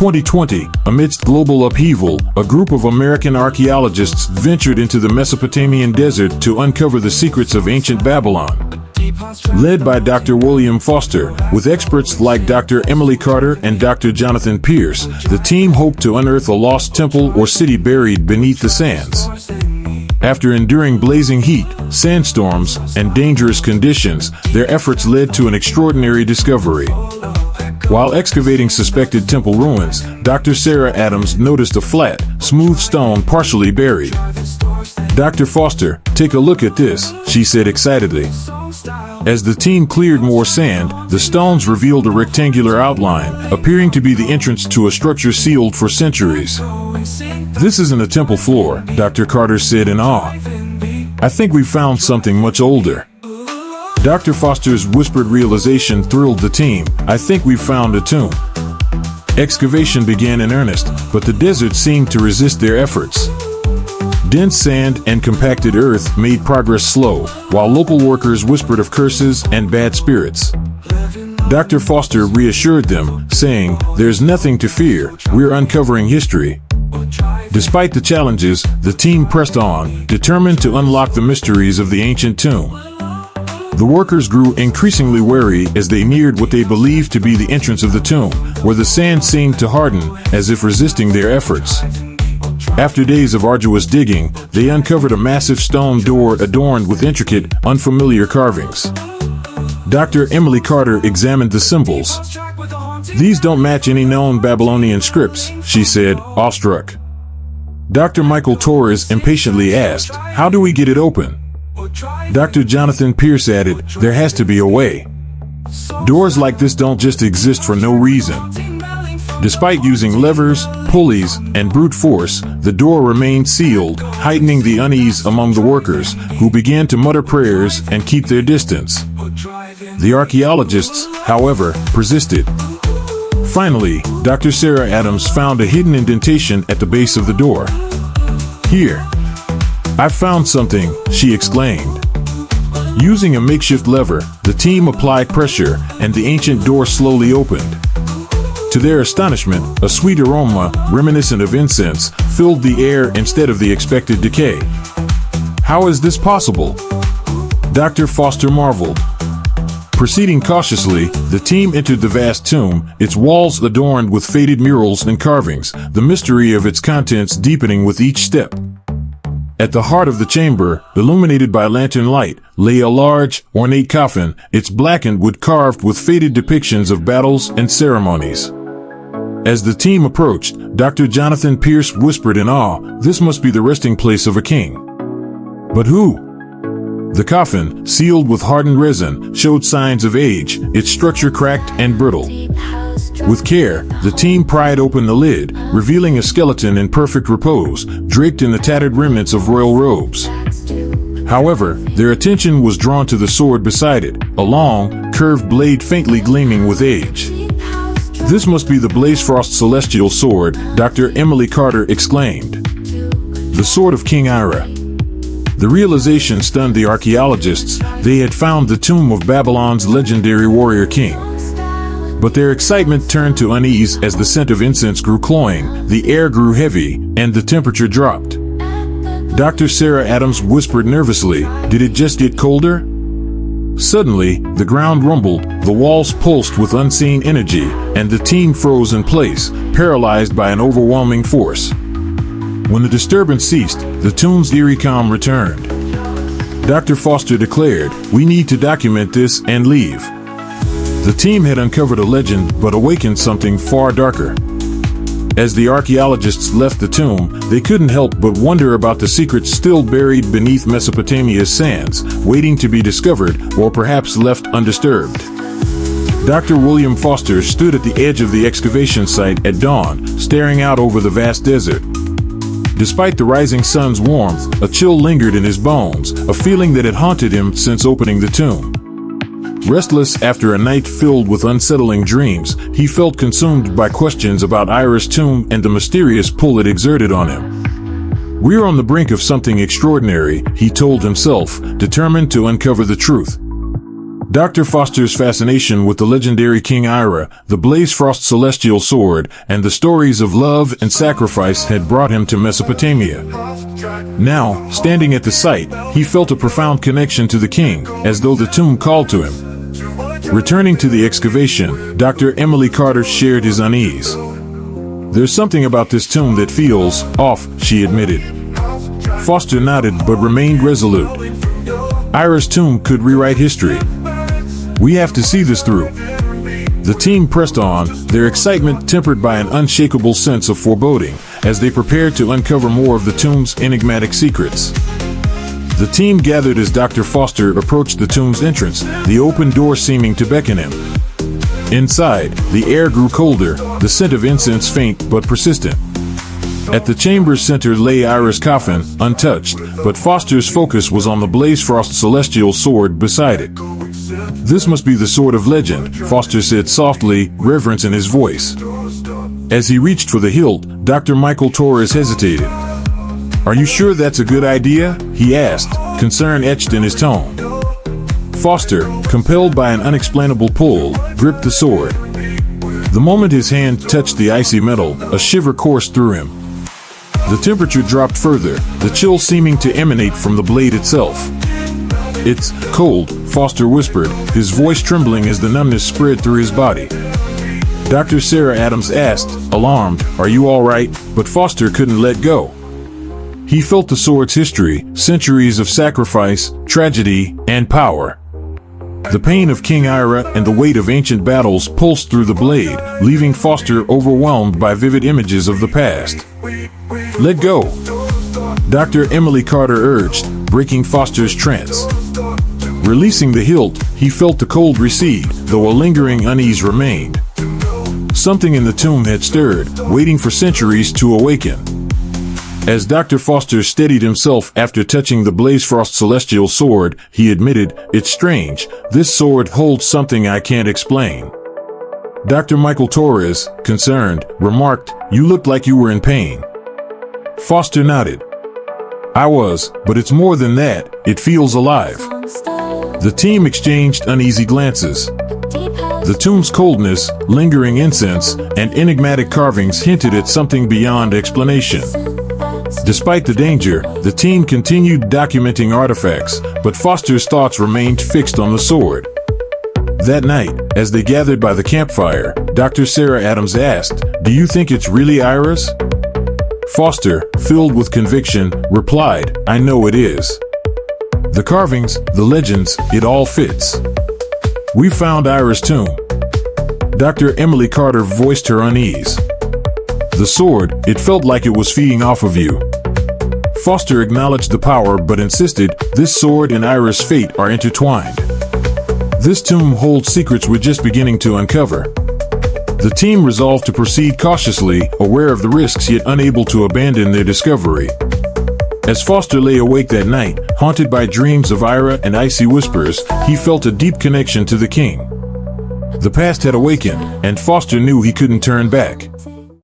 2020, amidst global upheaval, a group of American archaeologists ventured into the Mesopotamian desert to uncover the secrets of ancient Babylon. Led by Dr. William Foster, with experts like Dr. Emily Carter and Dr. Jonathan Pierce, the team hoped to unearth a lost temple or city buried beneath the sands. After enduring blazing heat, sandstorms, and dangerous conditions, their efforts led to an extraordinary discovery. While excavating suspected temple ruins, Dr. Sarah Adams noticed a flat, smooth stone partially buried. "Dr. Foster, take a look at this," she said excitedly. As the team cleared more sand, the stones revealed a rectangular outline, appearing to be the entrance to a structure sealed for centuries. "This isn't a temple floor," Dr. Carter said in awe. "I think we found something much older." Dr. Foster's whispered realization thrilled the team. "I think we found a tomb." Excavation began in earnest, but the desert seemed to resist their efforts. Dense sand and compacted earth made progress slow, while local workers whispered of curses and bad spirits. Dr. Foster reassured them, saying, "There's nothing to fear, we're uncovering history." Despite the challenges, the team pressed on, determined to unlock the mysteries of the ancient tomb. The workers grew increasingly wary as they neared what they believed to be the entrance of the tomb, where the sand seemed to harden, as if resisting their efforts. After days of arduous digging, they uncovered a massive stone door adorned with intricate, unfamiliar carvings. Dr. Emily Carter examined the symbols. "These don't match any known Babylonian scripts," she said, awestruck. Dr. Michael Torres impatiently asked, "How do we get it open?" Dr. Jonathan Pierce added, "There has to be a way. Doors like this don't just exist for no reason." Despite using levers, pulleys, and brute force, the door remained sealed, heightening the unease among the workers, who began to mutter prayers and keep their distance. The archaeologists, however, persisted. Finally, Dr. Sarah Adams found a hidden indentation at the base of the door. "Here. I found something," she exclaimed. Using a makeshift lever, the team applied pressure, and the ancient door slowly opened. To their astonishment, a sweet aroma, reminiscent of incense, filled the air instead of the expected decay. "How is this possible?" Dr. Foster marveled. Proceeding cautiously, the team entered the vast tomb, its walls adorned with faded murals and carvings, the mystery of its contents deepening with each step. At the heart of the chamber, illuminated by lantern light, lay a large, ornate coffin, its blackened wood carved with faded depictions of battles and ceremonies. As the team approached, Dr. Jonathan Pierce whispered in awe, "This must be the resting place of a king." But who? The coffin, sealed with hardened resin, showed signs of age, its structure cracked and brittle. With care, the team pried open the lid, revealing a skeleton in perfect repose, draped in the tattered remnants of royal robes. However, their attention was drawn to the sword beside it, a long, curved blade faintly gleaming with age. "This must be the Blazefrost celestial sword," Dr. Emily Carter exclaimed. "The sword of King Ira." The realization stunned the archaeologists. They had found the tomb of Babylon's legendary warrior king. But their excitement turned to unease as the scent of incense grew cloying, the air grew heavy, and the temperature dropped. Dr. Sarah Adams whispered nervously, "Did it just get colder?" Suddenly, the ground rumbled, the walls pulsed with unseen energy, and the team froze in place, paralyzed by an overwhelming force. When the disturbance ceased, the tomb's eerie calm returned. Dr. Foster declared, "We need to document this and leave." The team had uncovered a legend, but awakened something far darker. As the archaeologists left the tomb, they couldn't help but wonder about the secrets still buried beneath Mesopotamia's sands, waiting to be discovered, or perhaps left undisturbed. Dr. William Foster stood at the edge of the excavation site at dawn, staring out over the vast desert. Despite the rising sun's warmth, a chill lingered in his bones, a feeling that had haunted him since opening the tomb. Restless after a night filled with unsettling dreams, he felt consumed by questions about Ira's tomb and the mysterious pull it exerted on him. "We're on the brink of something extraordinary," he told himself, determined to uncover the truth. Dr. Foster's fascination with the legendary King Ira, the Blazefrost celestial sword, and the stories of love and sacrifice had brought him to Mesopotamia. Now, standing at the site, he felt a profound connection to the king, as though the tomb called to him. Returning to the excavation, Dr. Emily Carter shared his unease. "There's something about this tomb that feels off," she admitted. Foster nodded but remained resolute. Ira's tomb could rewrite history. "We have to see this through." The team pressed on, their excitement tempered by an unshakable sense of foreboding, as they prepared to uncover more of the tomb's enigmatic secrets. The team gathered as Dr. Foster approached the tomb's entrance, the open door seeming to beckon him. Inside, the air grew colder, the scent of incense faint but persistent. At the chamber's center lay Ira's coffin, untouched, but Foster's focus was on the Blazefrost celestial sword beside it. "This must be the sword of legend," Foster said softly, reverence in his voice. As he reached for the hilt, Dr. Michael Torres hesitated. "Are you sure that's a good idea?" he asked, concern etched in his tone. Foster, compelled by an unexplainable pull, gripped the sword. The moment his hand touched the icy metal, a shiver coursed through him. The temperature dropped further, the chill seeming to emanate from the blade itself. "It's cold," Foster whispered, his voice trembling as the numbness spread through his body. Dr. Sarah Adams asked, alarmed, "Are you all right?" But Foster couldn't let go. He felt the sword's history, centuries of sacrifice, tragedy, and power. The pain of King Ira and the weight of ancient battles pulsed through the blade, leaving Foster overwhelmed by vivid images of the past. "Let go," Dr. Emily Carter urged, breaking Foster's trance. Releasing the hilt, he felt the cold recede, though a lingering unease remained. Something in the tomb had stirred, waiting for centuries to awaken. As Dr. Foster steadied himself after touching the Blazefrost celestial sword, he admitted, "It's strange, this sword holds something I can't explain." Dr. Michael Torres, concerned, remarked, "You looked like you were in pain." Foster nodded. "I was, but it's more than that, it feels alive." The team exchanged uneasy glances. The tomb's coldness, lingering incense, and enigmatic carvings hinted at something beyond explanation. Despite the danger, the team continued documenting artifacts, but Foster's thoughts remained fixed on the sword. That night, as they gathered by the campfire, Dr. Sarah Adams asked, "Do you think it's really Ira's?" Foster, filled with conviction, replied, "I know it is. The carvings, the legends, it all fits. We found Ira's tomb." Dr. Emily Carter voiced her unease. "The sword, it felt like it was feeding off of you." Foster acknowledged the power but insisted, "This sword and Ira's fate are intertwined. This tomb holds secrets we're just beginning to uncover." The team resolved to proceed cautiously, aware of the risks yet unable to abandon their discovery. As Foster lay awake that night, haunted by dreams of Ira and icy whispers, he felt a deep connection to the king. The past had awakened, and Foster knew he couldn't turn back.